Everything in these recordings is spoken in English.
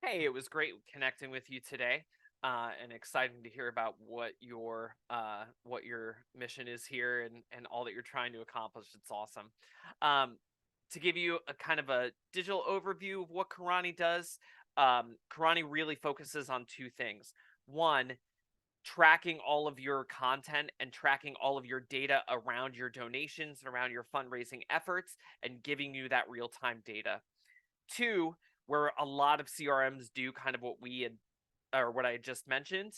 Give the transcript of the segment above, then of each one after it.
Hey, it was great connecting with you today, and exciting to hear about what your mission is here and all that you're trying to accomplish. It's awesome. Um, to give you a kind of a digital overview of what Karani does, Karani really focuses on two things. One, tracking all of your content and tracking all of your data around your donations and around your fundraising efforts, and giving you that real time data. Two, where a lot of CRMs do kind of what we had or what I just mentioned,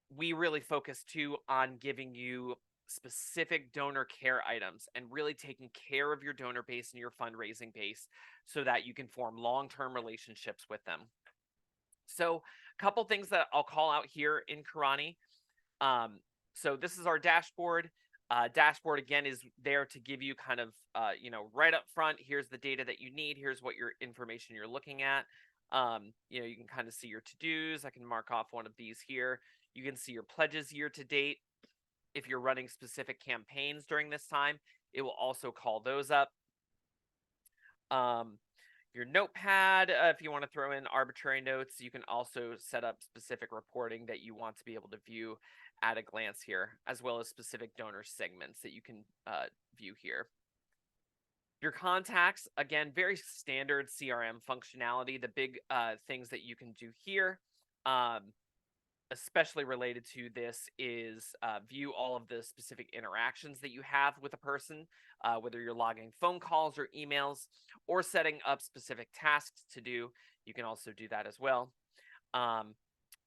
we really focus too on giving you specific donor care items and really taking care of your donor base and your fundraising base so that you can form long-term relationships with them. So, a couple things that I'll call out here in Karani. So this is our dashboard. Dashboard again is there to give you kind of right up front. Here's the data that you need. Here's what your information you're looking at. You can kind of see your to-dos. I can mark off one of these here. You can see your pledges year to date. If you're running specific campaigns during this time, it will also call those up. Um, your notepad, if you want to throw in arbitrary notes, you can also set up specific reporting that you want to be able to view at a glance here, as well as specific donor segments that you can view here. Your contacts, again, very standard CRM functionality. The big things that you can do here, especially related to this, is view all of the specific interactions that you have with a person, whether you're logging phone calls or emails or setting up specific tasks to do. You can also do that as well.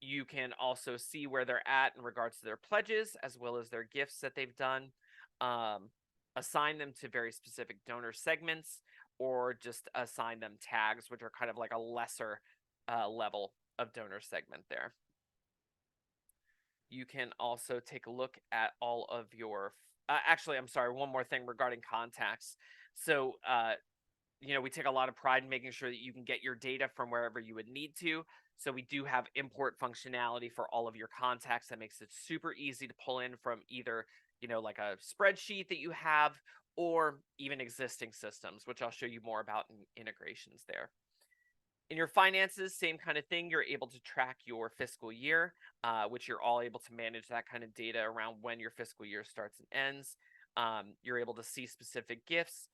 You can also see where they're at in regards to their pledges, as well as their gifts that they've done. Assign them to very specific donor segments, or just assign them tags, which are kind of like a lesser level of donor segment there. You can also take a look at all of your actually, I'm sorry, one more thing regarding contacts. So we take a lot of pride in making sure that you can get your data from wherever you would need to. So we do have import functionality for all of your contacts that makes it super easy to pull in from either like a spreadsheet that you have, or even existing systems, which I'll show you more about in integrations there. In your finances, same kind of thing. You're able to track your fiscal year, which you're all able to manage that kind of data around when your fiscal year starts and ends. You're able to see specific gifts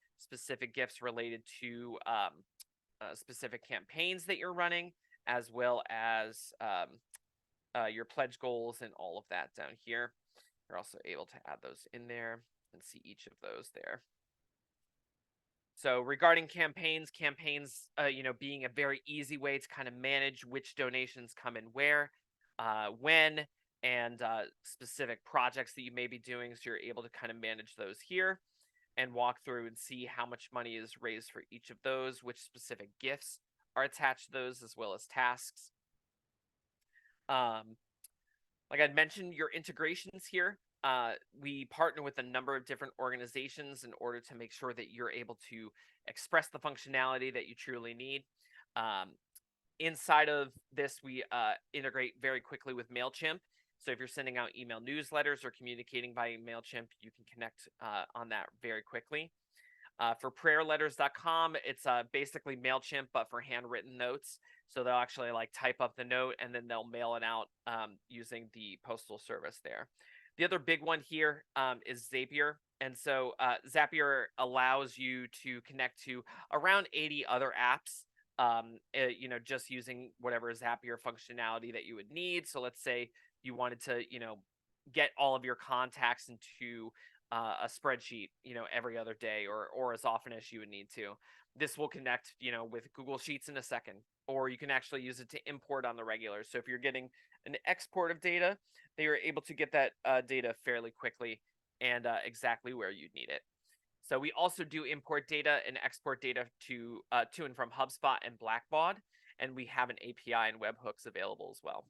related to specific campaigns that you're running, as well as your pledge goals and all of that down here. You're also able to add those in there and see each of those there. So regarding campaigns, being a very easy way to kind of manage which donations come in where, when, and specific projects that you may be doing. So you're able to kind of manage those here and walk through and see how much money is raised for each of those, which specific gifts are attached to those, as well as tasks. Like I'd mentioned, your integrations here. We partner with a number of different organizations in order to make sure that you're able to express the functionality that you truly need. Inside of this, we integrate very quickly with MailChimp. So if you're sending out email newsletters or communicating via MailChimp, you can connect on that very quickly. For prayerletters.com, it's basically MailChimp, but for handwritten notes. So they'll actually like type up the note and then they'll mail it out using the postal service there. The other big one here is Zapier. And so Zapier allows you to connect to around 80 other apps, just using whatever Zapier functionality that you would need. So let's say you wanted to, get all of your contacts into a spreadsheet, every other day, or as often as you would need to. This will connect, with Google Sheets in a second, or you can actually use it to import on the regular. So if you're getting an export of data, they are able to get that data fairly quickly and exactly where you need it. So we also do import data and export data to and from HubSpot and Blackbaud, and we have an API and webhooks available as well.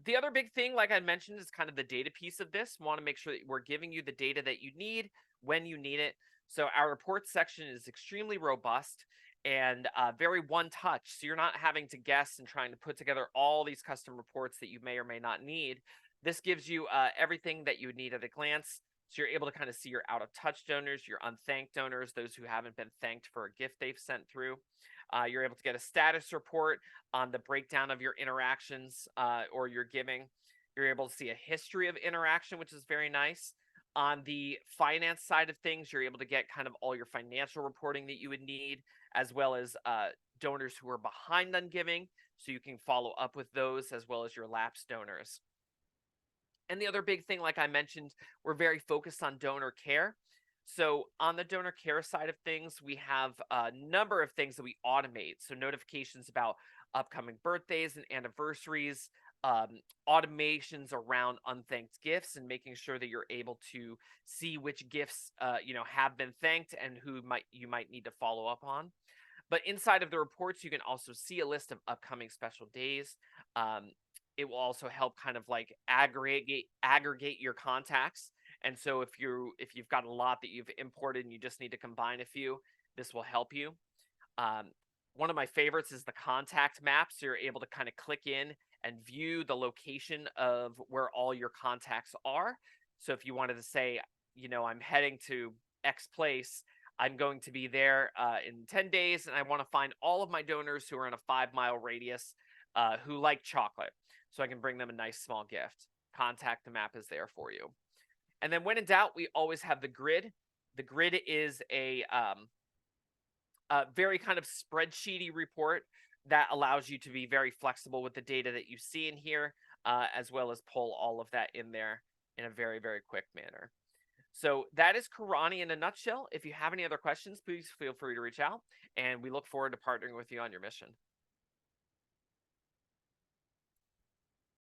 The other big thing, like I mentioned, is kind of the data piece of this. We want to make sure that we're giving you the data that you need when you need it. So our report section is extremely robust and very one touch. So you're not having to guess and trying to put together all these custom reports that you may or may not need. This gives you everything that you would need at a glance. So you're able to kind of see your out of touch donors, your unthanked donors, those who haven't been thanked for a gift they've sent through. You're able to get a status report on the breakdown of your interactions or your giving. You're able to see a history of interaction, which is very nice. On the finance side of things, you're able to get kind of all your financial reporting that you would need, as well as donors who are behind on giving, so you can follow up with those, as well as your lapsed donors. And the other big thing, like I mentioned, we're very focused on donor care. So on the donor care side of things, we have a number of things that we automate. So notifications about upcoming birthdays and anniversaries, automations around unthanked gifts, and making sure that you're able to see which gifts have been thanked and who you might need to follow up on. But inside of the reports, you can also see a list of upcoming special days. Um, it will also help kind of like aggregate your contacts. And so if you've got a lot that you've imported and you just need to combine a few, this will help you. Um, One of my favorites is the contact map. So you're able to kind of click in and view the location of where all your contacts are. So if you wanted to say, I'm heading to X place, I'm going to be there in 10 days, and I want to find all of my donors who are in a 5-mile radius who like chocolate, so I can bring them a nice small gift. Contact the map is there for you. And then when in doubt, we always have the grid. The grid is a very kind of spreadsheety report that allows you to be very flexible with the data that you see in here, as well as pull all of that in there in a very, very quick manner. So that is Karani in a nutshell. If you have any other questions, please feel free to reach out, and we look forward to partnering with you on your mission.